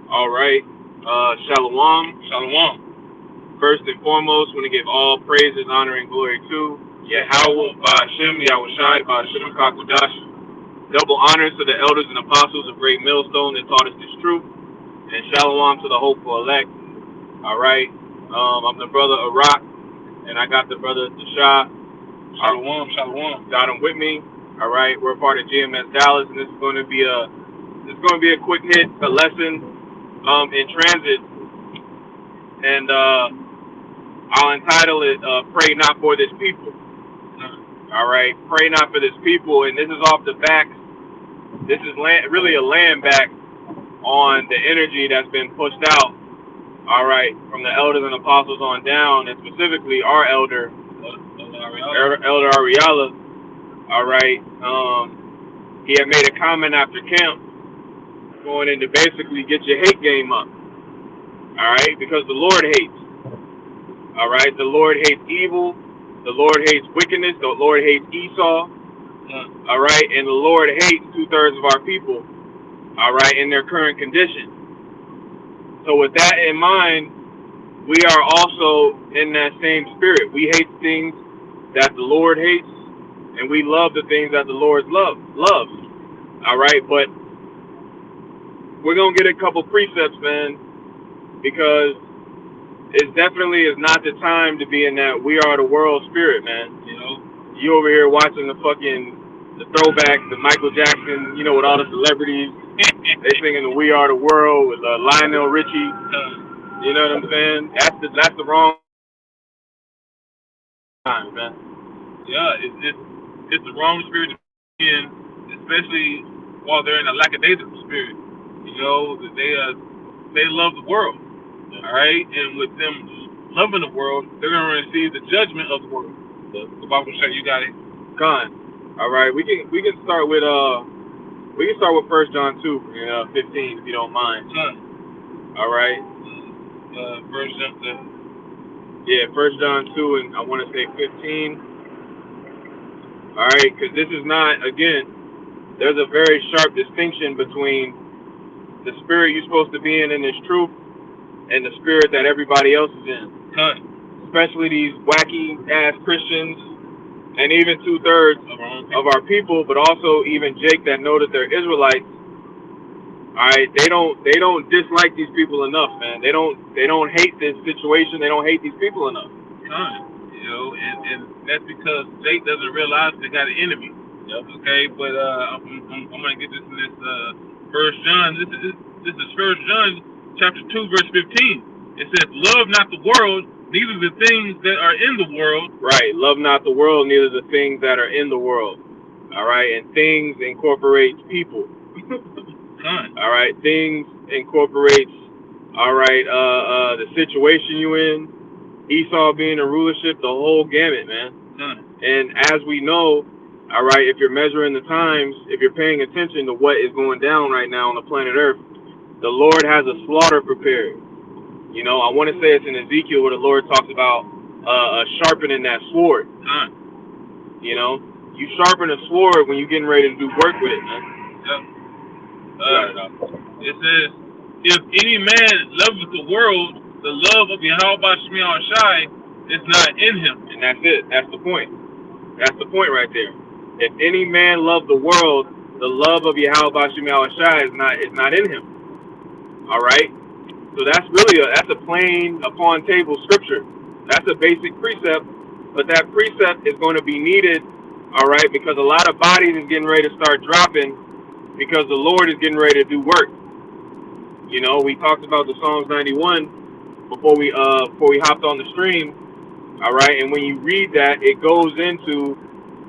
All right. Shalom. Shalom. First and foremost, want to give all praises, honor, and glory to Yahweh, Ba'ashem, Yahushai, Ba'ashem, Kakudash. Double honors to the elders and apostles of Great Millstone that taught us this truth. And shalom to the hopeful elect. All right. I'm the brother Arak, and I got the brother Tashah. Shalom. Got him with me. All right. We're part of GMS Dallas, and this is going to be a quick hit, a lesson in transit, and I'll entitle it "Pray Not for This People." All right, pray not for this people, and this is off the back. This is really a land back on the energy that's been pushed out. All right, from the elders and apostles on down, and specifically our elder, Elder Ariala. All right, he had made a comment after camp, going in to basically get your hate game up. All right, because the Lord hates. All right, the Lord hates evil. The Lord hates wickedness. The Lord hates Esau. All right, and the Lord hates 2/3 of our people. All right, in their current condition. So with that in mind, we are also in that same spirit. We hate things that the Lord hates, and we love the things that the Lord loves. All right, but we're gonna get a couple precepts, man, because it definitely is not the time to be in that we are the world spirit, man. You know, you over here watching the throwback, the Michael Jackson, you know, with all the celebrities, they singing the "We Are the World" with Lionel Richie. You know what I'm saying? That's the wrong time, man. Yeah, it's the wrong spirit to be in, especially while they're in a lackadaisical spirit. You know, that they love the world. All right, and with them loving the world, they're gonna receive the judgment of the world. The Bible says you got it. Gone. All right, we can start with 1 John 2:15 if you don't mind. All right. First John. Yeah, 1 John 2 and I want to say 15. All right, because this is not, again, there's a very sharp distinction between the spirit you're supposed to be in this truth and the spirit that everybody else is in. Especially these wacky ass Christians and even 2/3 of our people, but also even Jake that know that they're Israelites. All right, they don't dislike these people enough, man. They don't hate this situation. They don't hate these people enough. You know, and that's because Jake doesn't realize they got an enemy. Yep. Okay, but I'm gonna get this in this 1 John. This is 1 John chapter 2 verse 15. It says, "Love not the world, neither the things that are in the world." Right. Love not the world, neither the things that are in the world. All right, and things incorporates people. All right, things incorporates. All right, the situation you in, Esau being in rulership, the whole gamut, man. And as we know, all right, if you're measuring the times, if you're paying attention to what is going down right now on the planet Earth, the Lord has a slaughter prepared. You know, I want to say it's in Ezekiel where the Lord talks about sharpening that sword. You know, you sharpen a sword when you're getting ready to do work with it, man. It says, "If any man loveth the world, the love of Yahweh Shemiah Shai is not in him." And that's it. That's the point. That's the point right there. If any man love the world, the love of Yahweh Shemiah Shai is not in him. All right. So that's really a plain upon table scripture. That's a basic precept, but that precept is going to be needed. All right, because a lot of bodies is getting ready to start dropping because the Lord is getting ready to do work. You know, we talked about the Psalms 91 before we hopped on the stream. All right, and when you read that, it goes into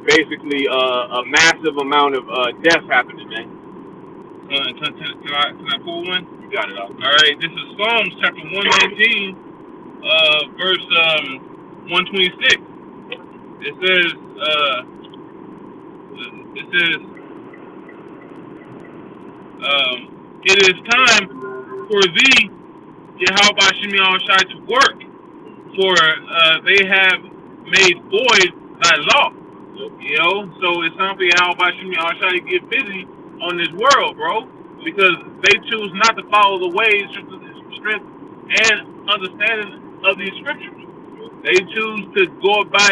basically a massive amount of death happening, man. Can I pull one? You got it all. All right, this is Psalms chapter 119, verse 126. It says, "It is time for thee, Yahweh Shemiah Shai, to work, for they have made void thy law." You know, so it's time for Yahweh Shemiah Shai to get busy on this world, bro. because they choose not to follow the ways, strength, and understanding of these scriptures. They choose to go by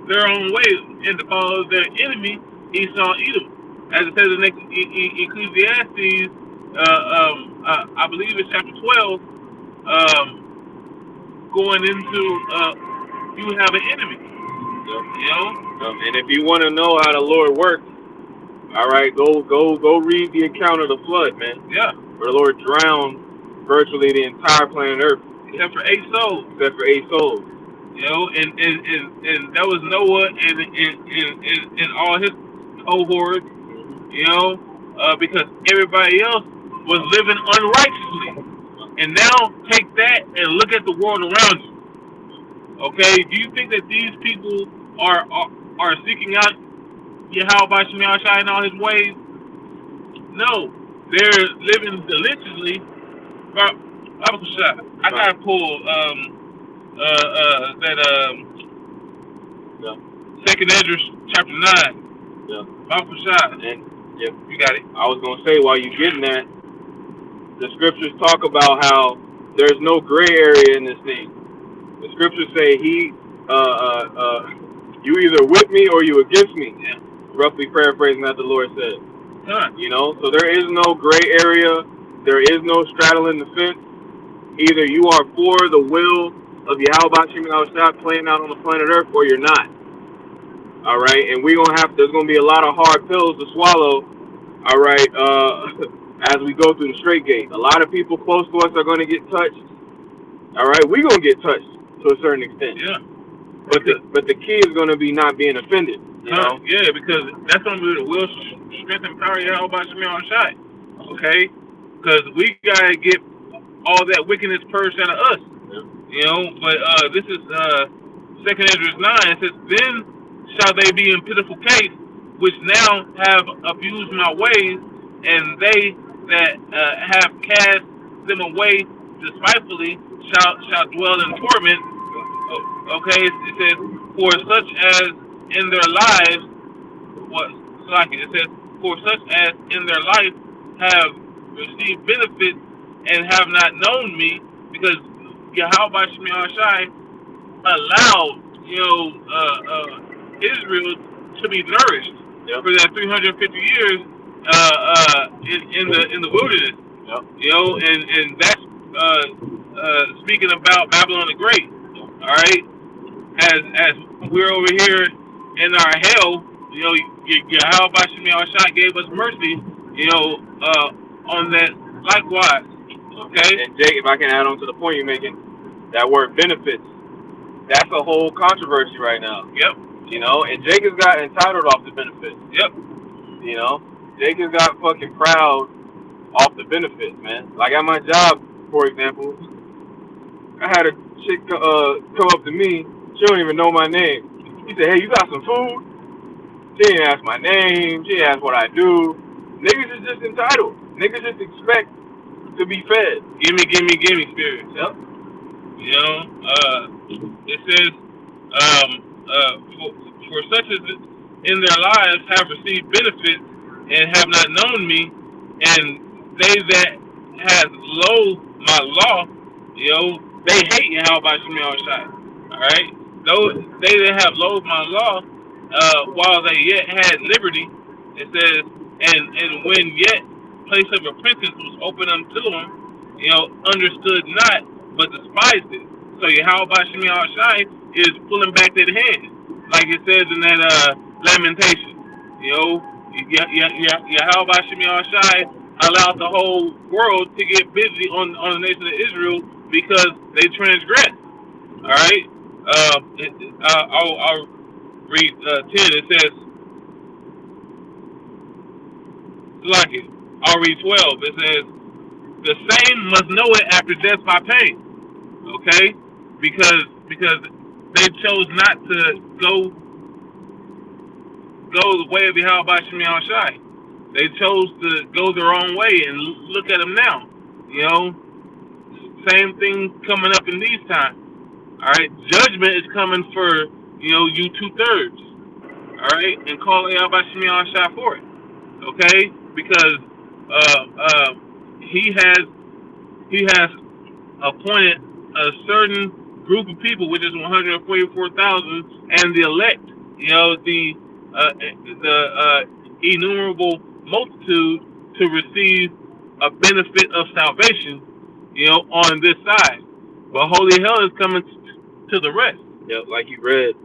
their own ways and to follow their enemy, Esau, Edom. As it says in Ecclesiastes, I believe it's chapter 12, going into you have an enemy. You know? And if you want to know how the Lord works, all right, go read the account of the flood, man. Yeah. Where the Lord drowned virtually the entire planet Earth. Except for 8 souls. Except for 8 souls. You know, and that was Noah and all his cohorts, you know, because everybody else was living unrighteously. And now take that and look at the world around you. Okay, do you think that these people are seeking out Yahweh Shem Yahushua in all his ways? No, they're living deliciously. I gotta pull Second Ezra chapter 9. Yeah. And yeah, you got it. I was gonna say while you're getting that, the scriptures talk about how there's no gray area in this thing. The scriptures say you either with me or you against me. Yeah. Roughly paraphrasing that the Lord said. Huh. You know, so there is no gray area. There is no straddling the fence. Either you are for the will of Yahweh Shem Yahushua playing out on the planet Earth, or you're not. All right, and there's gonna be a lot of hard pills to swallow. All right, as we go through the straight gate, a lot of people close to us are gonna get touched. All right, we're gonna get touched to a certain extent. Yeah. But the key is gonna be not being offended. You know? Yeah, because that's gonna be the will, strength, and power of Yahweh Shem Yahushua. Okay, because we gotta get all that wickedness purged out of us. Yeah. You know, but this is Second Ezra 9. It says, "Then shall they be in pitiful case, which now have abused my ways, and they that have cast them away despitefully shall dwell in torment." Okay, it says, "For such as in their lives," it says, "For such as in their life have received benefits and have not known me," because Yahweh Shem Yahushua allowed, Israel to be nourished for that 350 years in the wilderness. Yep. You know, and that's speaking about Babylon the Great. All right, as we're over here in our hell, you know, Yahweh Shem Yahushua gave us mercy, on that likewise. Okay. And Jake, if I can add on to the point you're making, that word benefits, that's a whole controversy right now. Yep. You know, and Jake has got entitled off the benefits. Yep. You know, Jake has got fucking proud off the benefits, man. Like at my job, for example, I had a chick come up to me. She don't even know my name. She said, "Hey, you got some food?" She didn't ask my name. She didn't ask what I do. Niggas is just entitled. Niggas just expect to be fed. Gimme spirit. Yep. You know, it says, for such as in their lives have received benefits and have not known me, and they that have loathed my law, they hate Yahweh Shem Yahushua. All right, those they that have loathed my law, while they yet had liberty, it says, and when yet place of repentance was open unto them, understood not, but despised it. So Yahweh Shem Yahushua is pulling back that hand, like it says in that Lamentation. Yahweh Shem Yahushua allowed the whole world to get busy on the nation of Israel because they transgressed. All right, I'll read 10. It says, I'll read 12. It says, "The same must know it after death by pain." Okay, because they chose not to go the way of Yahweh Shem Yahushua. They chose to go their own way, and look at them now. Same thing coming up in these times. All right, judgment is coming for you 2/3. All right, and call Yahweh Shem Yahushua for it. Okay, because he has appointed a certain group of people, which is 144,000, and the elect. The innumerable multitude to receive a benefit of salvation. On this side, but holy hell is coming to the rest. Yep, like you read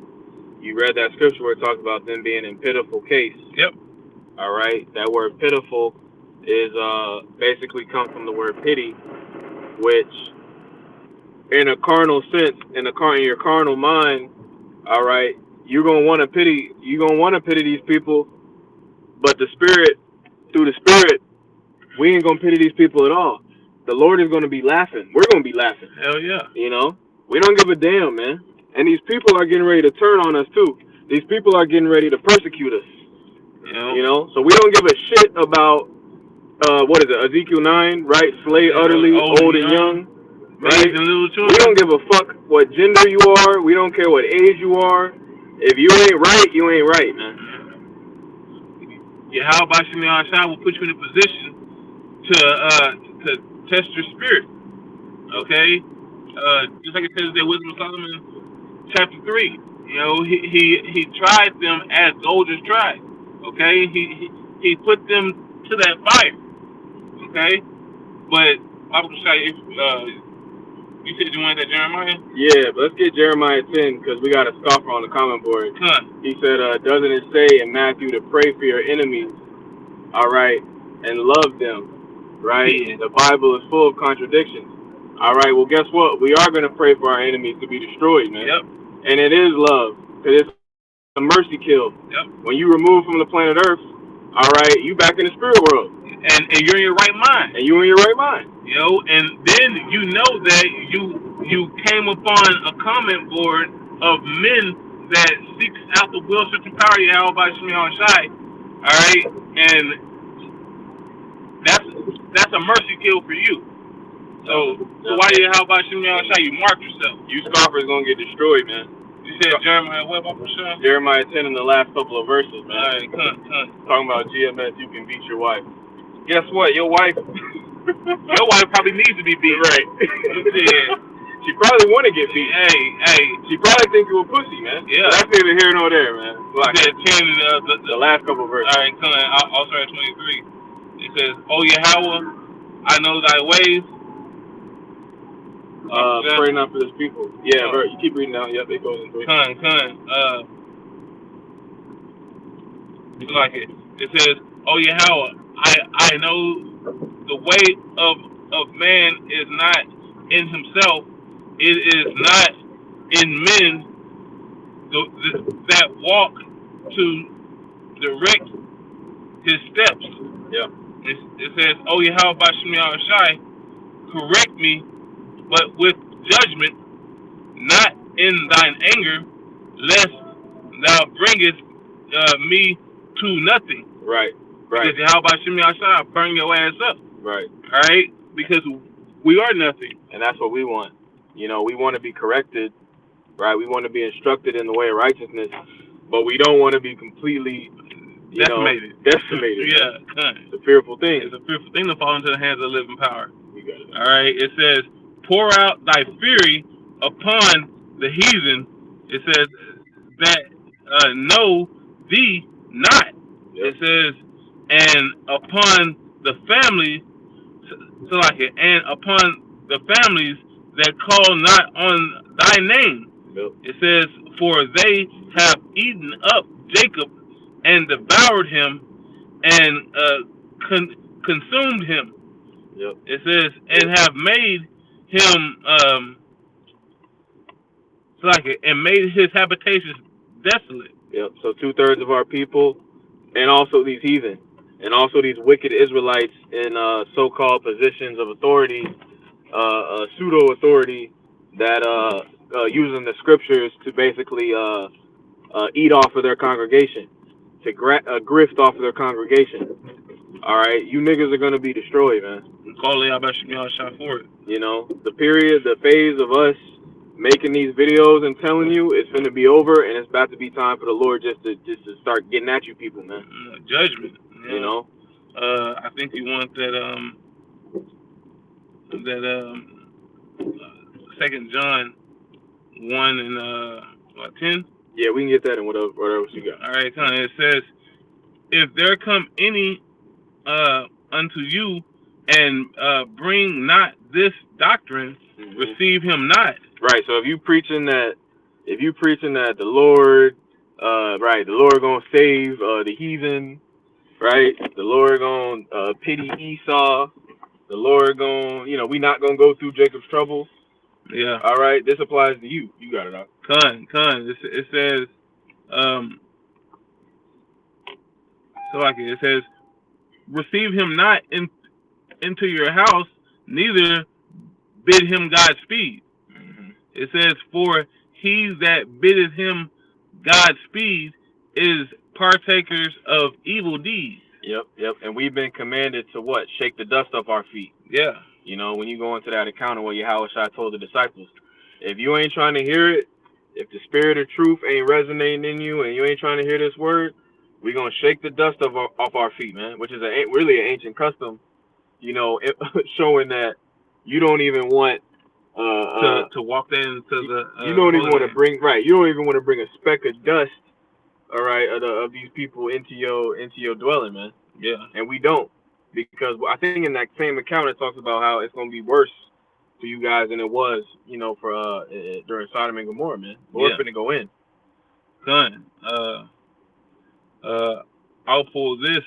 that scripture where it talks about them being in pitiful case. Yep. All right, that word pitiful is basically come from the word pity, which in a carnal sense, in your carnal mind, all right, you're gonna want to pity these people, but through the spirit, we ain't gonna pity these people at all. The Lord is gonna be laughing. We're gonna be laughing. Hell yeah. We don't give a damn, man. And these people are getting ready to turn on us too. These people are getting ready to persecute us. So we don't give a shit about what is it, Ezekiel 9, right? Slay utterly, old and young, right? We don't give a fuck what gender you are. We don't care what age you are. If you ain't right, you ain't right, man. Yahweh Shemiyah Shai will put you in a position to test your spirit. Okay? Just like it says in Wisdom of Solomon, chapter 3. He tried them as soldiers tried. Okay? He put them to that fire. Okay? But I would say, you said you wanted that Jeremiah? Yeah, but let's get Jeremiah 10 because we got a scoffer on the comment board. He said, doesn't it say in Matthew to pray for your enemies, all right, and love them, right? Yeah. The Bible is full of contradictions. All right, well, guess what? We are going to pray for our enemies to be destroyed, man. Yep. And it is love because it's a mercy kill. Yep. When you remove from the planet Earth, all right, you back in the spirit world. And you're in your right mind. And you in your right mind. And then that you came upon a comment board of men that seeks out the will, searching power, Yahweh by Shemiyah Shai. All right, and that's a mercy kill for you. So why did Yahweh by Shemiyah Shai? You mark yourself. You scoffers gonna get destroyed, man. You said Jeremiah what about Prashad? Jeremiah 10 in the last couple of verses, man. All right, come. Talking about GMS, you can beat your wife. Guess what? Your wife probably needs to be beat. Right. Yeah. She probably want to get beat. Hey. She probably think you a pussy, man. Yeah. That's neither here nor there, man. Like, it said 10, the last couple of verses. All right, come. I'll start at 23. It says, "O Yahweh, I know thy ways." Pray not for this people. Yeah, bro. You keep reading out. Yep, it goes into it. You like it. It says, "O Yahweh, I know the way of man is not in himself. It is not in men that walk to direct his steps." Yeah. It says, "O Yahweh by Shemiyah Shai, correct me, but with judgment, not in thine anger, lest thou bringest me to nothing." Right. Because Yahweh by Shemiyah Shai, I'll burn your ass up. Right. All right? Because we are nothing. And that's what we want. We want to be corrected, right? We want to be instructed in the way of righteousness, but we don't want to be completely, decimated. Yeah. It's a fearful thing. It's a fearful thing to fall into the hands of the living power. You got it. All right? It says, pour out thy fury upon the heathen. It says that know thee not. Yep. It says, and upon the family, and upon the families that call not on thy name. Yep. It says, for they have eaten up Jacob and devoured him and consumed him. Yep. It says, and have made him and made his habitations desolate. Yep. So 2/3 of our people, and also these heathen, and also these wicked Israelites in so-called positions of authority, pseudo-authority, that using the scriptures to basically eat off of their congregation, to grift off of their congregation. All right, you niggas are gonna be destroyed, man. Call it, I bet you shot for it. The phase of us making these videos and telling you it's gonna be over, and it's about to be time for the Lord just to start getting at you people, man. Judgment. You know. I think you want that 2 John 1 and 10. Yeah, we can get that in whatever else you got. All right, kind of. It says, if there come any unto you and bring not this doctrine, receive him not. Right. So if you preaching that the Lord, right, the Lord gonna save the heathen, right? The Lord gonna pity Esau. The Lord gonna, we not gonna go through Jacob's trouble. Yeah. All right. This applies to you. You got it out. It says, it says, receive him not into your house, neither bid him Godspeed. It says, for he that biddeth him Godspeed is partakers of evil deeds. Yep. And we've been commanded to what? Shake the dust off our feet. Yeah. When you go into that account of what Yahushua told the disciples, if you ain't trying to hear it, if the spirit of truth ain't resonating in you and you ain't trying to hear this word, we're going to shake the dust off our feet, man, which is really an ancient custom, showing that you don't even want to walk into the you don't even want to bring you don't even want to bring a speck of dust, all right, of these people into your dwelling, man. Yeah. And we don't, because I think in that same account it talks about how it's going to be worse for you guys than it was, for during Sodom and Gomorrah, man. Lord's finna go in. Son, I'll pull this.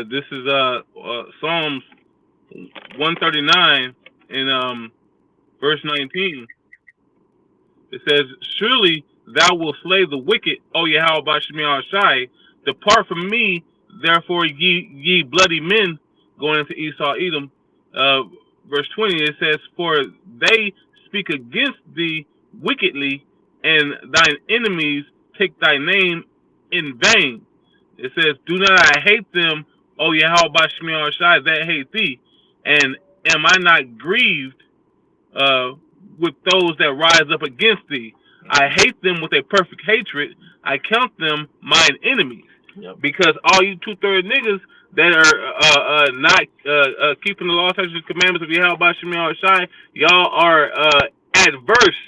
This is Psalms 139 in verse 19. It says, surely thou wilt slay the wicked, O Yahweh Bashmi Shai. Depart from me, therefore, ye bloody men, going into Esau Edom. Verse 20, it says, for they speak against thee wickedly, and thine enemies take thy name in vain. It says, do not I hate them, O Yahweh Bashmi Shai, that hate thee, and am I not grieved with those that rise up against thee? I hate them with a perfect hatred. I count them mine enemies. Yep. Because all you 2/3 niggas that are not keeping the law, statutes, and commandments of Yahweh Bashmi Shai, y'all are adverse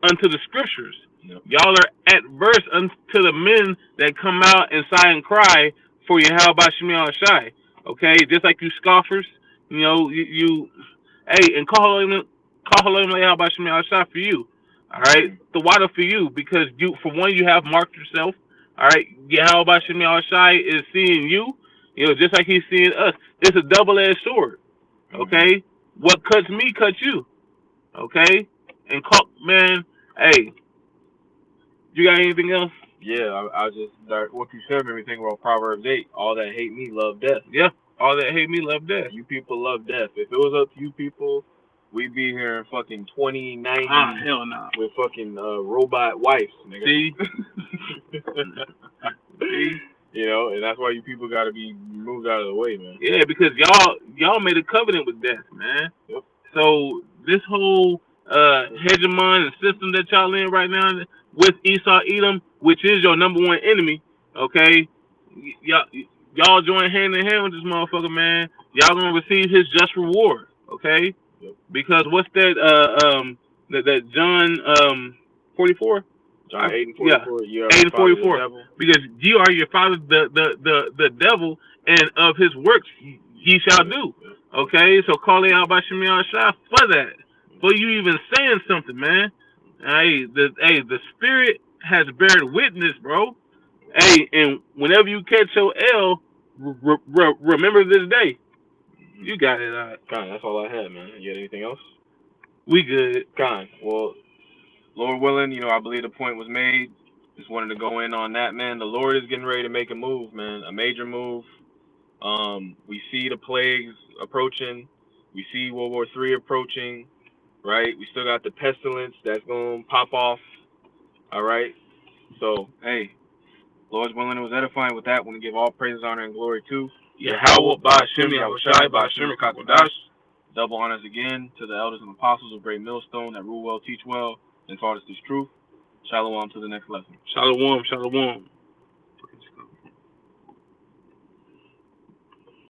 unto the scriptures. Yep. Y'all are adverse unto the men that come out and sigh and cry for Yahweh Bashmi Shai. Okay, just like you scoffers, you hey, and call him Yahweh Bashmi Shai for you. All right, the water for you, because you, for one, you have marked yourself. All right, Yahweh Bashmi Shai is seeing you, just like he's seeing us. It's a double-edged sword. Okay, what cuts me cuts you. Okay, and man, hey, you got anything else? Yeah, I just what you said made me think about Proverbs 8. All that hate me love death. Yeah, all that hate me love death. You people love death. If it was up to you people, we'd be here in fucking 2090 hell no. with fucking robot wives, nigga. See? See? And that's why you people got to be moved out of the way, man. Yeah, because y'all made a covenant with death, man. Yep. So this whole hegemon and system that y'all in right now with Esau Edom, which is your #1 enemy, okay? Y'all join hand in hand with this motherfucker, man. Y'all gonna receive his just reward, okay? Yep. Because what's that that John 44? John 8 and 44. Yeah, 8 and 44. Because you are your father, the devil, and of his works ye shall do. Okay, so call it out by Shemi Shai for that. For you even saying something, man. Hey, the spirit has bared witness, bro. Hey, and whenever you catch your L, remember this day. You got it, all right. Con, that's all I had, man. You got anything else? We good. Con, well, Lord willing, I believe the point was made. Just wanted to go in on that, man. The Lord is getting ready to make a move, man. A major move. We see the plagues approaching. We see World War III approaching, right? We still got the pestilence that's going to pop off, all right? So, hey, Lord's willing, it was edifying with that. We want to give all praise, honor, and glory to Yahweh Ba'Shem Yahushai Ba'Shem Kakodash. Double honors again to the elders and apostles of Great Millstone that rule well, teach well, and taught us this truth. Shalom to the next lesson. Shalom, shalom.